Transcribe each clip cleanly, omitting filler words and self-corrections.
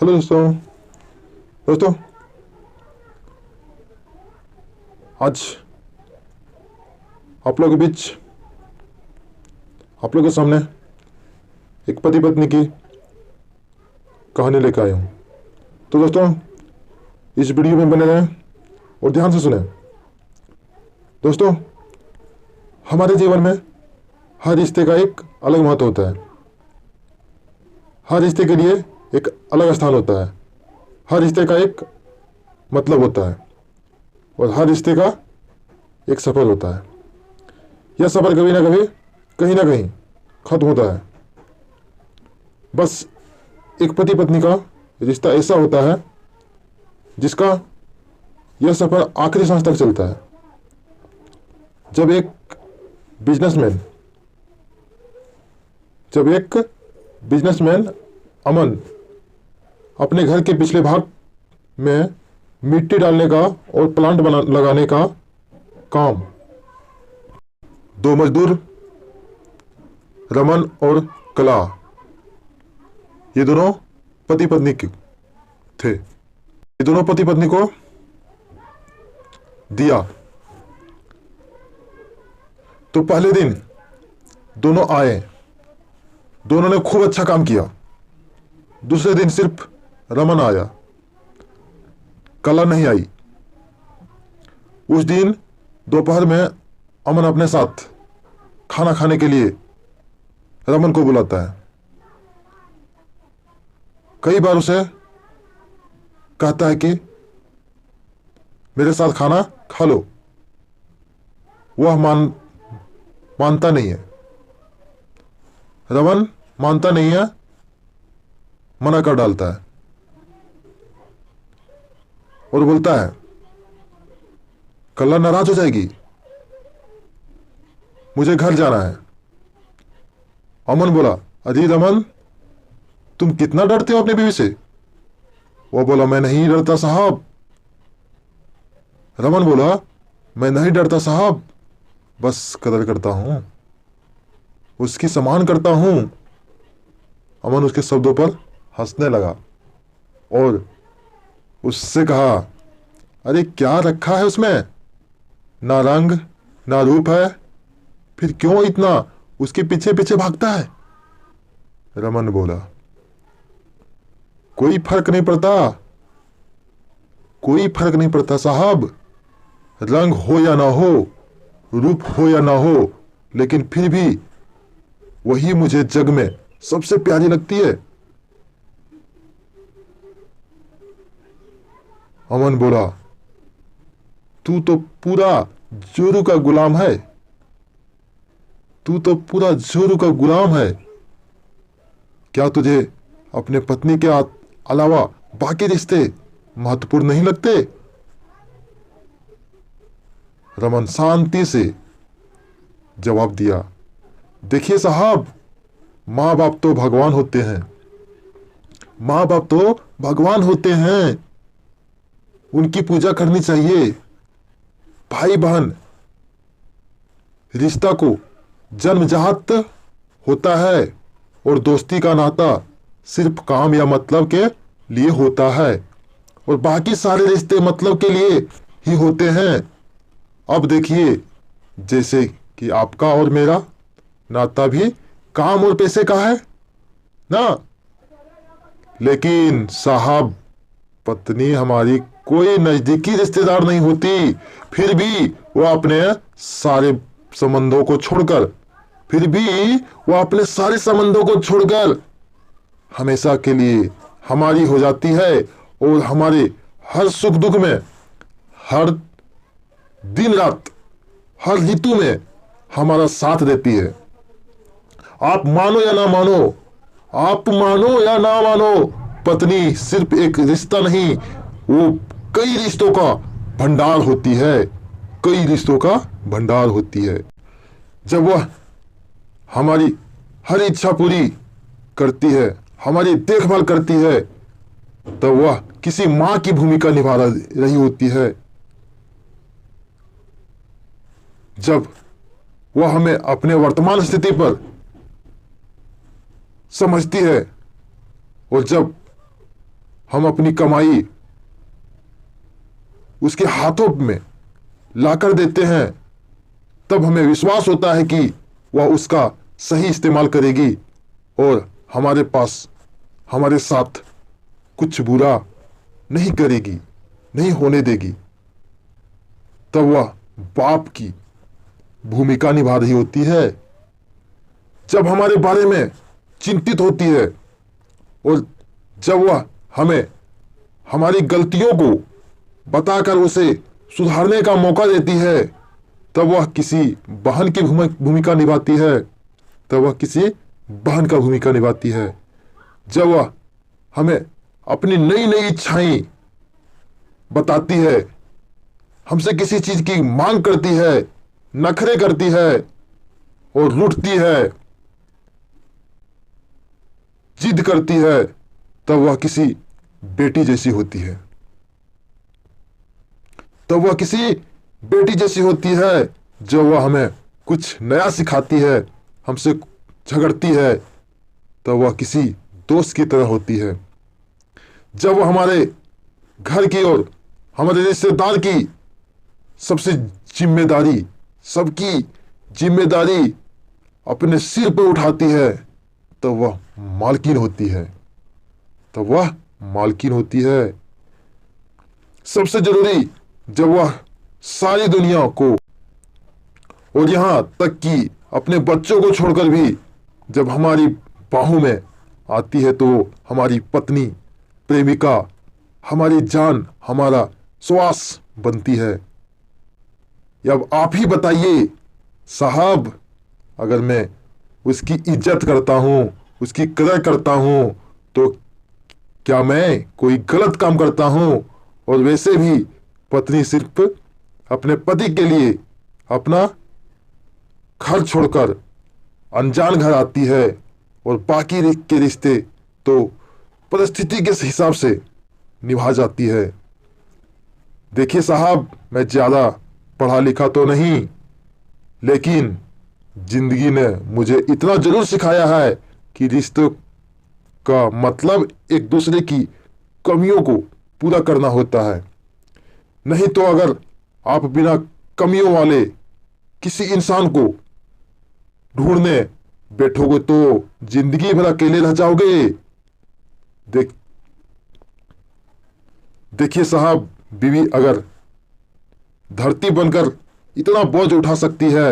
Hello दोस्तों। दोस्तों, आज आप लोगों के बीच, आप लोगों के सामने एक पति पत्नी की कहानी लेकर आया हूँ। तो दोस्तों, इस वीडियो में बने रहें और ध्यान से सुने। दोस्तों, हमारे जीवन में हर रिश्ते का एक अलग महत्व होता है। हर रिश्ते के लिए एक अलग स्थान होता है। हर रिश्ते का एक मतलब होता है और हर रिश्ते का एक सफर होता है। यह सफर कभी ना कभी, कहीं ना कहीं खत्म होता है। बस एक पति पत्नी का रिश्ता ऐसा होता है जिसका यह सफर आखिरी सांस तक चलता है। जब एक बिजनेसमैन अमन अपने घर के पिछले भाग में मिट्टी डालने का और प्लांट लगाने का काम दो मजदूर रमन और कला, ये दोनों पति पत्नी थे। ये दोनों पति पत्नी को दिया। तो पहले दिन दोनों आए, दोनों ने खूब अच्छा काम किया। दूसरे दिन सिर्फ रमन आया, कला नहीं आई। उस दिन दोपहर में अमन अपने साथ खाना खाने के लिए रमन को बुलाता है। कई बार उसे कहता है कि मेरे साथ खाना खा लो। वह मानता नहीं है। रमन मानता नहीं है, मना कर डालता है और बोलता है कल्ला नाराज हो जाएगी, मुझे घर जाना है। अमन बोला, अजी रमन, तुम कितना डरते हो अपनी बीवी से? वो बोला, मैं नहीं डरता साहब। रमन बोला, मैं नहीं डरता साहब, बस कदर करता हूं, उसकी सम्मान करता हूं। अमन उसके शब्दों पर हंसने लगा और उससे कहा, अरे क्या रखा है उसमें? ना रंग ना रूप है, फिर क्यों इतना उसके पीछे पीछे भागता है? रमन बोला, कोई फर्क नहीं पड़ता, कोई फर्क नहीं पड़ता साहब। रंग हो या ना हो, रूप हो या ना हो, लेकिन फिर भी वही मुझे जग में सबसे प्यारी लगती है। अमन बोला, तू तो पूरा जोरू का गुलाम है, तू तो पूरा जोरू का गुलाम है। क्या तुझे अपने पत्नी के अलावा बाकी रिश्ते महत्वपूर्ण नहीं लगते? रमन शांति से जवाब दिया, देखिए साहब, माँ बाप तो भगवान होते हैं, माँ बाप तो भगवान होते हैं, उनकी पूजा करनी चाहिए। भाई बहन रिश्ता को जन्मजात होता है और दोस्ती का नाता सिर्फ काम या मतलब के लिए होता है और बाकी सारे रिश्ते मतलब के लिए ही होते हैं। अब देखिए, जैसे कि आपका और मेरा नाता भी काम और पैसे का है ना, लेकिन साहब, पत्नी हमारी कोई नजदीकी रिश्तेदार नहीं होती। फिर भी वो अपने सारे संबंधों को छोड़कर हमेशा के लिए हमारी हो जाती है और हमारे हर सुख दुख में, हर दिन रात, हर ऋतु में हमारा साथ देती है। आप मानो या ना मानो, पत्नी सिर्फ एक रिश्ता नहीं, वो कई रिश्तों का भंडार होती है, कई रिश्तों का भंडार होती है। जब वह हमारी हर इच्छा पूरी करती है, हमारी देखभाल करती है, तो वह किसी मां की भूमिका निभा रही होती है। जब वह हमें अपने वर्तमान स्थिति पर समझती है और जब हम अपनी कमाई उसके हाथों में लाकर देते हैं, तब हमें विश्वास होता है कि वह उसका सही इस्तेमाल करेगी और हमारे पास, हमारे साथ कुछ बुरा नहीं करेगी, नहीं होने देगी। तब वह बाप की भूमिका निभा रही होती है। जब हमारे बारे में चिंतित होती है और जब वह हमें हमारी गलतियों को बताकर उसे सुधारने का मौका देती है, तब वह किसी बहन की भूमिका निभाती है, तब वह किसी बहन का भूमिका निभाती है। जब वह हमें अपनी नई नई इच्छाएं बताती है, हमसे किसी चीज की मांग करती है, नखरे करती है और रूठती है, जिद करती है, तब वह किसी बेटी जैसी होती है। तब वह किसी बेटी जैसी होती है। जब वह हमें कुछ नया सिखाती है, हमसे झगड़ती है, तब वह किसी दोस्त की तरह होती है। जब वह हमारे घर की और हमारे रिश्तेदार की सबसे जिम्मेदारी, सबकी जिम्मेदारी अपने सिर पर उठाती है, तब वह मालकिन होती है। तब वह मालकिन होती है। सबसे जरूरी, जब वह सारी दुनिया को और यहां तक कि अपने बच्चों को छोड़कर भी जब हमारी बाहों में आती है, तो हमारी पत्नी, प्रेमिका, हमारी जान, हमारा श्वास बनती है। अब आप ही बताइए साहब, अगर मैं उसकी इज्जत करता हूं, उसकी कदर करता हूं, तो क्या मैं कोई गलत काम करता हूं? और वैसे भी पत्नी सिर्फ अपने पति के लिए अपना घर छोड़कर अनजान घर आती है और बाकी के रिश्ते तो परिस्थिति के हिसाब से निभा जाती है। देखिए साहब, मैं ज्यादा पढ़ा लिखा तो नहीं, लेकिन जिंदगी ने मुझे इतना जरूर सिखाया है कि रिश्तों का मतलब एक दूसरे की कमियों को पूरा करना होता है। नहीं तो अगर आप बिना कमियों वाले किसी इंसान को ढूंढने बैठोगे तो जिंदगी भर अकेले रह जाओगे। देखिए साहब, बीवी अगर धरती बनकर इतना बोझ उठा सकती है,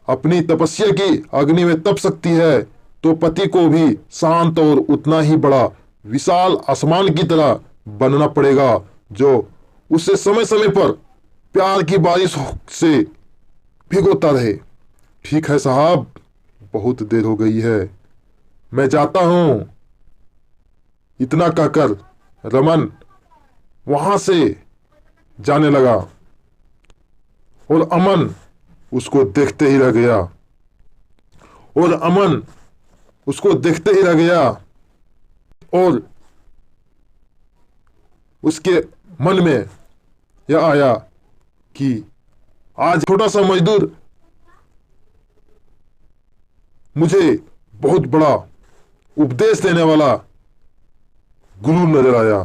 अपनी तपस्या की अग्नि में तप सकती है, तो पति को भी शांत और उतना ही बड़ा विशाल आसमान की तरह बनना पड़ेगा, जो उसे समय समय पर प्यार की बारिश से भिगोता रहे। ठीक है साहब, बहुत देर हो गई है, मैं जाता हूं। इतना कहकर रमन वहां से जाने लगा और अमन उसको देखते ही रह गया, और अमन उसको देखते ही रह गया, और उसके मन में यह आया कि आज छोटा सा मजदूर मुझे बहुत बड़ा उपदेश देने वाला गुरु नजर आया।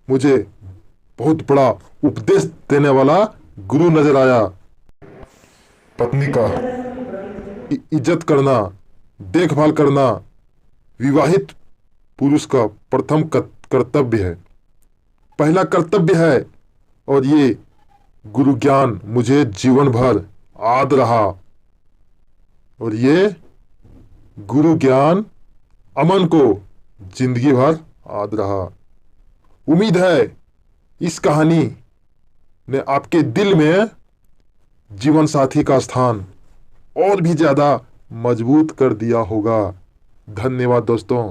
मुझे बहुत बड़ा उपदेश देने वाला गुरु नजर आया। पत्नी का इज्जत करना, देखभाल करना विवाहित पुरुष का प्रथम कर्तव्य है, पहला कर्तव्य है, और ये गुरु ज्ञान मुझे जीवन भर याद रहा, और ये गुरु ज्ञान अमन को जिंदगी भर याद रहा। उम्मीद है इस कहानी ने आपके दिल में जीवन साथी का स्थान और भी ज्यादा मजबूत कर दिया होगा। धन्यवाद दोस्तों।